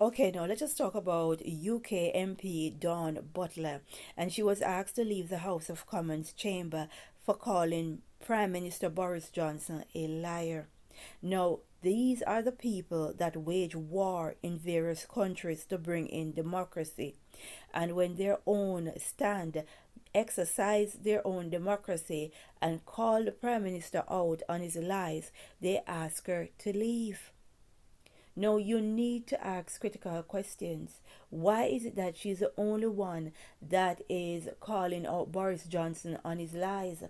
Okay, now let us talk about UK MP Dawn Butler. And she was asked to leave the House of Commons chamber for calling Prime Minister Boris Johnson a liar. Now, these are the people that wage war in various countries to bring in democracy. And when their own stand exercise their own democracy and call the Prime Minister out on his lies, they ask her to leave. No, you need to ask critical questions. Why is it that she's the only one that is calling out Boris Johnson on his lies?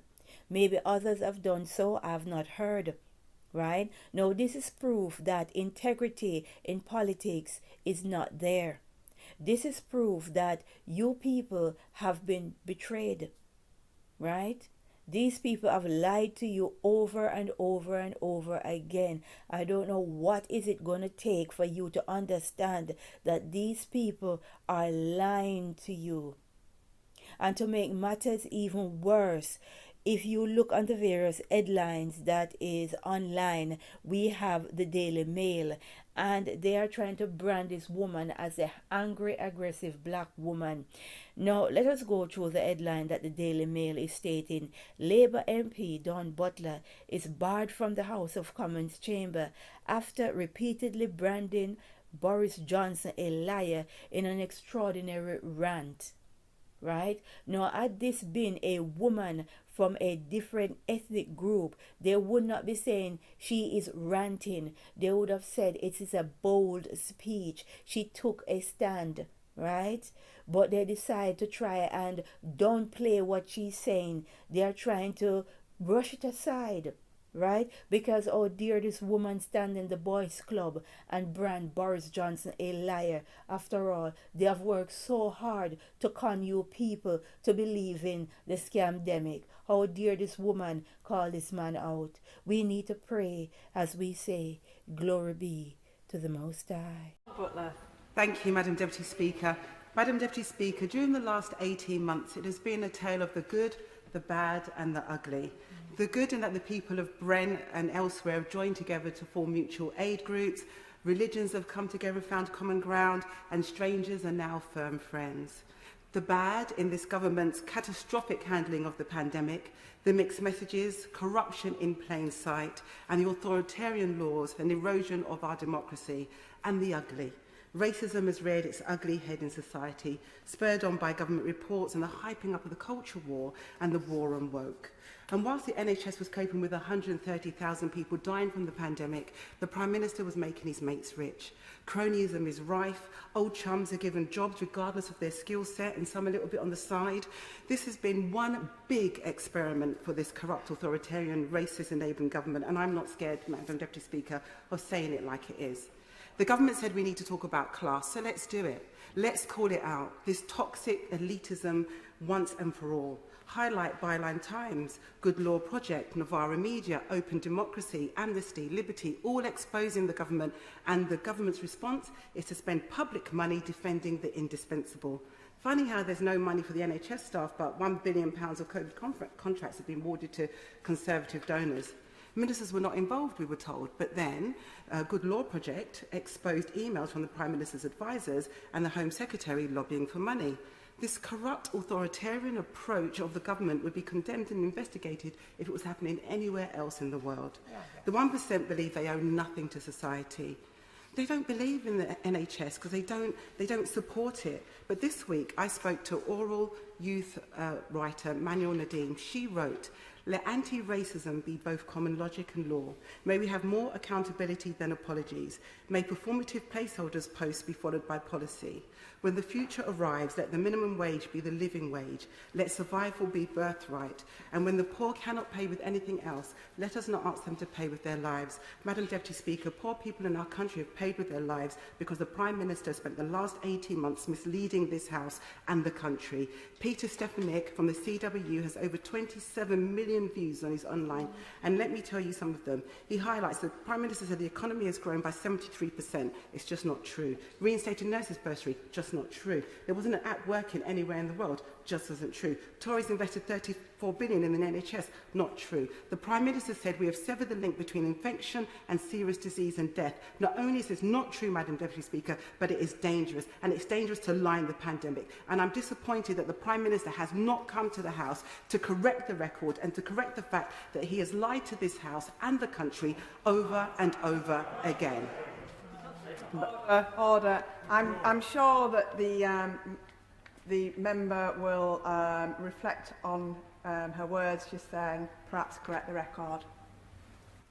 Maybe others have done so, I have not heard. Right? Now, this is proof that integrity in politics is not there. This is proof that you people have been betrayed. Right? These people have lied to you over and over and over again. I don't know what is it going to take for you to understand that these people are lying to you. And to make matters even worse, if you look on the various headlines that is online, we have the Daily Mail, and they are trying to brand this woman as a angry, aggressive black woman. Now, let us go through the headline that the Daily Mail is stating. Labour MP Dawn Butler is barred from the House of Commons chamber after repeatedly branding Boris Johnson a liar in an extraordinary rant. Right? Now, had this been a woman from a different ethnic group, they would not be saying she is ranting. They would have said it is a bold speech. She took a stand, right? But they decide to try and downplay what she's saying. They are trying to brush it aside, right? Because, oh dear, this woman stand in the boys club and brand Boris Johnson a liar. After all, they have worked so hard to con you people to believe in the scamdemic. How dare this woman call this man out? We need to pray as we say, glory be to the Most High. Butler. Thank you, Madam Deputy Speaker. Madam Deputy Speaker, during the last 18 months, it has been a tale of the good, the bad and the ugly. The good in that the people of Brent and elsewhere have joined together to form mutual aid groups, religions have come together, found common ground, and strangers are now firm friends. The bad in this government's catastrophic handling of the pandemic, the mixed messages, corruption in plain sight, and the authoritarian laws and erosion of our democracy. And the ugly. Racism has reared its ugly head in society, spurred on by government reports and the hyping up of the culture war and the war on woke. And whilst the NHS was coping with 130,000 people dying from the pandemic, the Prime Minister was making his mates rich. Cronyism is rife, old chums are given jobs regardless of their skill set and some a little bit on the side. This has been one big experiment for this corrupt, authoritarian, racist enabling government, and I'm not scared, Madam Deputy Speaker, of saying it like it is. The government said we need to talk about class, so let's do it. Let's call it out, this toxic elitism once and for all. Highlight Byline Times, Good Law Project, Novara Media, Open Democracy, Amnesty, Liberty, all exposing the government, and the government's response is to spend public money defending the indispensable. Funny how there's no money for the NHS staff, but £1 billion of COVID contracts have been awarded to Conservative donors. Ministers were not involved, we were told, but then Good Law Project exposed emails from the Prime Minister's advisers and the Home Secretary lobbying for money. This corrupt authoritarian approach of the government would be condemned and investigated if it was happening anywhere else in the world. The 1% believe they owe nothing to society. They don't believe in the NHS because they don't support it. But this week I spoke to oral youth writer Manuel Nadim. She wrote, "Let anti-racism be both common logic and law. May we have more accountability than apologies. May performative placeholders posts be followed by policy. When the future arrives, let the minimum wage be the living wage. Let survival be birthright. And when the poor cannot pay with anything else, let us not ask them to pay with their lives." Madam Deputy Speaker, poor people in our country have paid with their lives because the Prime Minister spent the last 18 months misleading this House and the country. Peter Stefanik from the CWU has over 27 million views on his online. And let me tell you some of them. He highlights that the Prime Minister said the economy has grown by 73%. It's just not true. Reinstated nurses bursary, just not true. There wasn't an app working anywhere in the world, just isn't true. Tories invested 4 billion in the NHS. Not true. The Prime Minister said we have severed the link between infection and serious disease and death. Not only is this not true, Madam Deputy Speaker, but it is dangerous. And it's dangerous to lie in the pandemic. And I'm disappointed that the Prime Minister has not come to the House to correct the record and to correct the fact that he has lied to this House and the country over and over again. Order. I'm sure that the member will reflect on her words just then, perhaps correct the record.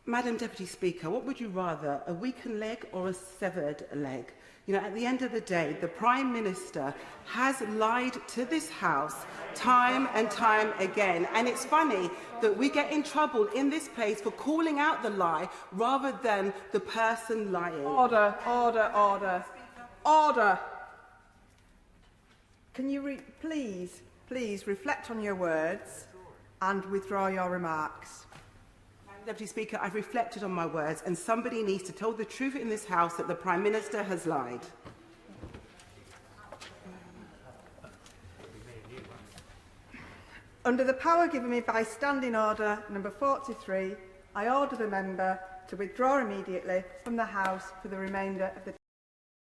Madam Deputy Speaker, what would you rather, a weakened leg or a severed leg? You know, at the end of the day, the Prime Minister has lied to this House time and time again. And it's funny that we get in trouble in this place for calling out the lie rather than the person lying. Order, order, order. Order. Can you please reflect on your words and withdraw your remarks? Deputy Speaker, I've reflected on my words, and somebody needs to tell the truth in this House that the Prime Minister has lied. Under the power given me by Standing Order number 43, I order the member to withdraw immediately from the House for the remainder of the